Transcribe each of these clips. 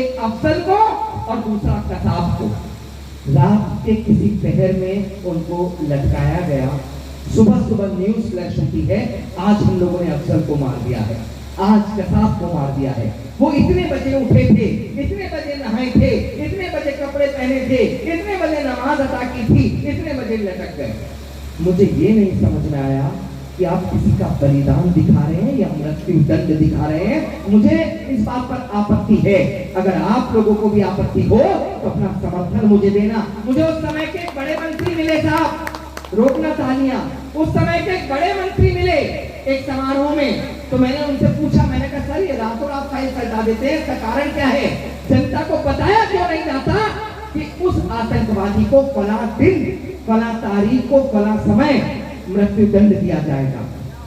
एक अफसर को और दूसरा कसाब को। रात के किसी पहर में उनको लटकाया गया। सुबह सुबह न्यूज फ्लैश होती है, आज हम लोगों ने अफसर को मार दिया है, आज कसाब को मार दिया है। वो इतने बजे उठे थे, इतने बजे नहाए थे, इतने बजे कपड़े पहने थे, इतने बजे नमाज अदा की थी, इतने बजे लटक गए। मुझे ये नहीं समझ में आया कि आप किसी का बलिदान दिखा रहे हैं या मृत्यु दंड दिखा रहे हैं। मुझे इस बात पर आपत्ति है। अगर आप लोगों को भी आपत्ति हो तो अपना समर्थन मुझे देना। मुझे उस समय के एक बड़े मंत्री मिले साहब, रोकना तालियां। उस समय के एक बड़े मंत्री मिले एक समारोह में, तो मैंने उनसे पूछा, मैंने कहा सर ये रातों रात फाइल हटा देते हैं, इसका कारण क्या है? जनता को बताया क्यों नहीं जाता कि उस आतंकवादी को फला दिन, फला तारीख को, फला समय मृत्यु दंड दिया जाएगा।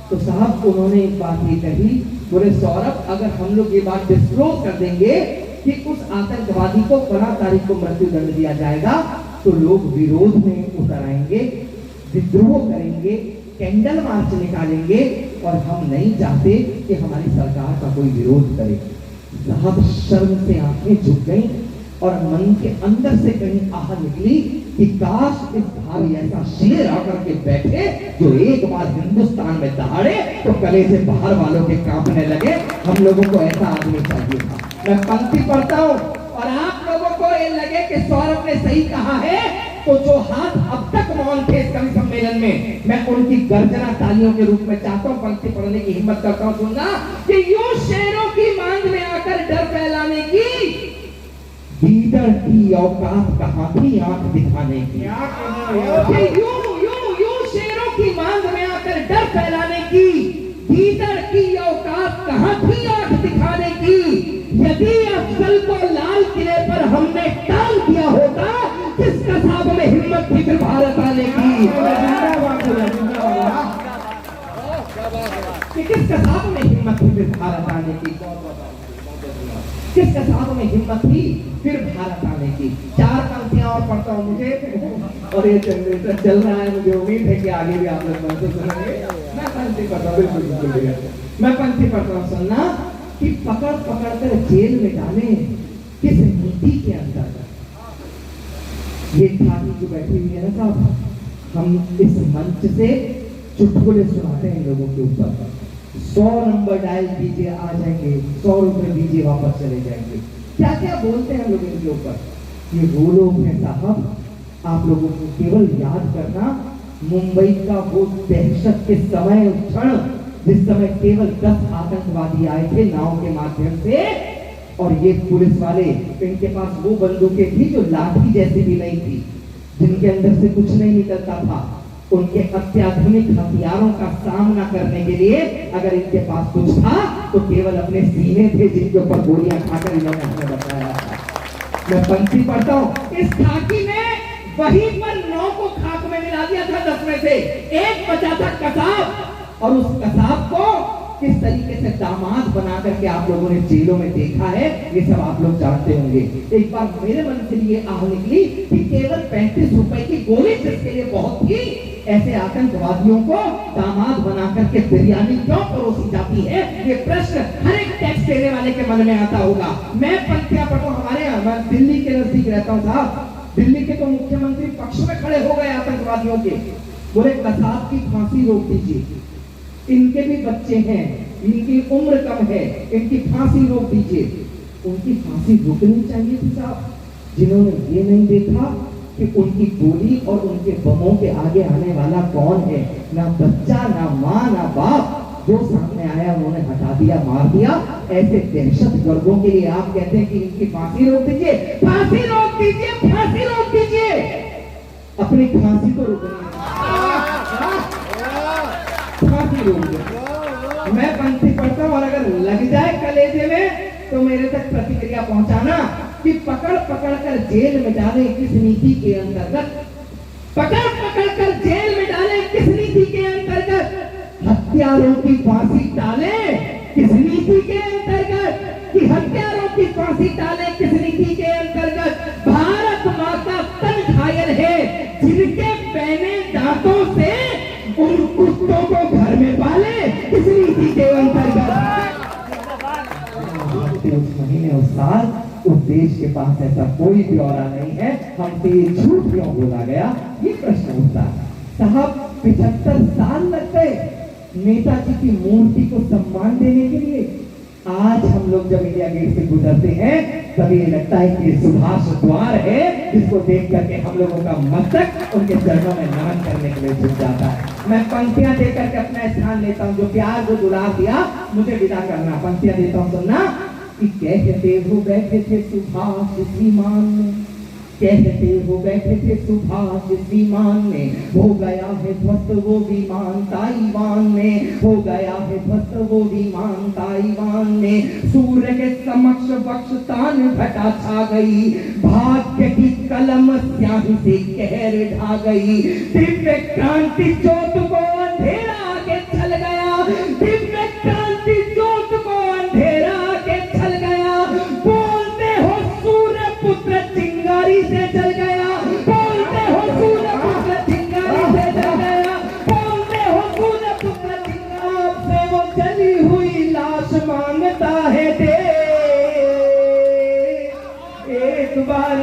तो साहब उन्होंने एक बात ये कही, बोले सौरभ अगर हम लोग ये बात डिस्क्लोज कर देंगे कि उस आतंकवादी को फला तारीख को मृत्यु दंड दिया जाएगा तो लोग विरोध में उतर आएंगे, विद्रोह करेंगे, कैंडल मार्च निकालेंगे और हम नहीं चाहते कि हमारी सरकार का कोई विरोध करे। साहब शर्म से आंखें झुक गई और मन के अंदर से कहीं आह निकली कि काश इस भारी ऐसा शेर आकर के बैठे जो एक बार हिंदुस्तान में दहाड़े तो गले से बाहर वालों के कांपने लगे। हम लोगों को ऐसा आदमी चाहिए था। मैं पंक्ति पढ़ता हूँ और आप लोगों को ये लगे कि सौरभ ने सही कहा है, तो जो हाथ अब तक मौन थे इस कवि सम्मेलन में, मैं उनकी गर्जना तालियों के रूप में चाहता हूँ, पंक्ति पढ़ने की हिम्मत करता हूँ। सुनना कि यूं शेरों की मांग में आकर डर फैलाने की, लीडर की औकात कहाँ थी आंख दिखाने की। यूं शेरों की मांग में आकर डर फैलाने की, लीडर की औकात कहाँ थी आंख दिखाने की। यदि अफजल को लाल किले पर हमने टाल दिया होता, किस कसाब में हिम्मत थी फिर भारत आने की। किस कसाब में हिम्मत थी फिर भारत आने की, किस कसाब में हिम्मत थी फिर भारत आने की। चार पंक्तियां और पढ़ता हूँ मुझे, और ये जनरेटर चल रहा है, मुझे उम्मीद है कि आगे भी आप लोग मन से सुनेंगे। मैं पंक्ति पढ़ता हूँ, बिल्कुल मैं पंक्ति पढ़ता हूँ। सुनना कि पकड़ पकड़ कर जेल में डाले किस नीति के अंतर्गत। ये ठाकुर जो बैठी हुई है ना साहब, हम इस मंच से चुटकुले सुनाते हैं लोगों के ऊपर। 100 नंबर डायल कीजिए आ जाएंगे, 100 रुपए दीजिए वापस चले जाएंगे। क्या क्या बोलते हैं लोग इनके ऊपर। ये वो लोग हैं साहब, आप लोगों को केवल याद करना मुंबई का वो दहशत के समय, उस क्षण जिस समय केवल 10 आतंकवादी आए थे नाव के माध्यम से, और ये पुलिस वाले, इनके पास वो बंदूकें थी जो लाठी जैसी भी नहीं थी, जिनके अंदर से कुछ नहीं निकलता था। उनके अत्याधुनिक हथियारों का सामना करने के लिए अगर इनके पास कुछ था तो केवल अपने सीने थे जिनके ऊपर गोलियां खाकर इन्होंने हमें बताया था। मैं पंक्ति पढ़ता हूँ। इस खाकी ने वहीं पर 9 को खाक में मिला दिया था 10 में से, एक बचा था कसाब, और उस कसाब को किस तरीके से दामाद बना करके आप लोगों ने जेलों में देखा है, ये सब आप लोग जानते होंगे। एक बार मेरे मन से ये आह निकली कि केवल 35 रुपए की गोली जिसके लिए बहुत थी, ऐसे आतंकवादियों को दामाद बना करके बिरयानी क्यों परोसी जाती है? ये प्रश्न हर एक टैक्स देने वाले के मन में आता होगा। मैं पंक्तियां पढ़ता हूँ। हमारे यहाँ, मैं दिल्ली के नजदीक रहता हूँ साहब, दिल्ली के तो मुख्यमंत्री पक्ष में खड़े हो गए आतंकवादियों के, बोले कसाब की फांसी रोक दीजिए, इनके भी बच्चे हैं, इनकी उम्र कम है, इनकी फांसी रोक दीजिए। उनकी फांसी रुकनी चाहिए थी साहब, जिन्होंने ये नहीं देखा कि उनकी गोली और उनके बमों के आगे आने वाला कौन है। ना बच्चा, ना माँ, ना बाप, जो सामने आया उन्होंने हटा दिया, मार दिया। ऐसे दहशत गर्दों के लिए आप कहते हैं कि इनकी फांसी रोक दीजिए, फांसी रोक दीजिए, फांसी रोक दीजिए। अपनी फांसी को रोकनी, फांसी रोक दो। मैं पंक्ति पढ़ता हूँ और अगर लग जाए कलेजे में तो मेरे तक प्रतिक्रिया पहुंचाना कि पकड़ पकड़ कर जेल में डाले किस नीति के अंतर्गत, पकड़ पकड़ कर जेल में डाले किस नीति के अंतर्गत, हत्यारों की फांसी डाले किस नीति के अंतर्गत, कि हत्यारों की फांसी डाले किस नीति के अंतर्गत। भारत माता तन घायल है जिनके पहने दांतों से उन कुत्तों को घर में पाले किस नीति के अंतर्गत। उस महीने, उस साल उस देश के पास ऐसा कोई ब्यौरा नहीं है, हमसे ये झूठ क्यों बोला गया, ये प्रश्न उठता है। साहब 75 साल लग गए नेताजी की मूर्ति को सम्मान देने के लिए। आज हम लोग जब इंडिया गेट से गुजरते हैं तभी ये लगता है कि सुभाष द्वार है, जिसको देख करके हम लोगों का मस्तक उनके चरणों में नमन करने के लिए झुक जाता है। मैं पंक्तियां देकर के अपना स्थान लेता हूं, जो प्यार को दुलार दिया मुझे विदा करना। पंक्तियां देता हूं, सुनना। कि कहते हो बैठे थे सुभाष श्रीमान में, कहते हो बैठे थे सुभाष श्रीमान में, हो गया है ध्वस्त वो विमान ताइवान में, हो गया है ध्वस्त वो विमान ताइवान में। सूर्य के समक्ष वक्ष तान घटा छा गई, भाग्य की कलम स्याही से कहर ढा गई। दिव्य क्रांति ज्योत को अंधेरा आगे चल गया, दिव्य क्रांति ज्योत को अंधेरा आगे चल गया। बोलते हो सूर्य पुत्र चिंगारी से जल गया, बोलते हो सूर्य पुत्र चिंगारी से जल गया, बोलते हो सूर्य पुत्र चिंगारी से वो जली हुई लाश मांगता है दे, एक बार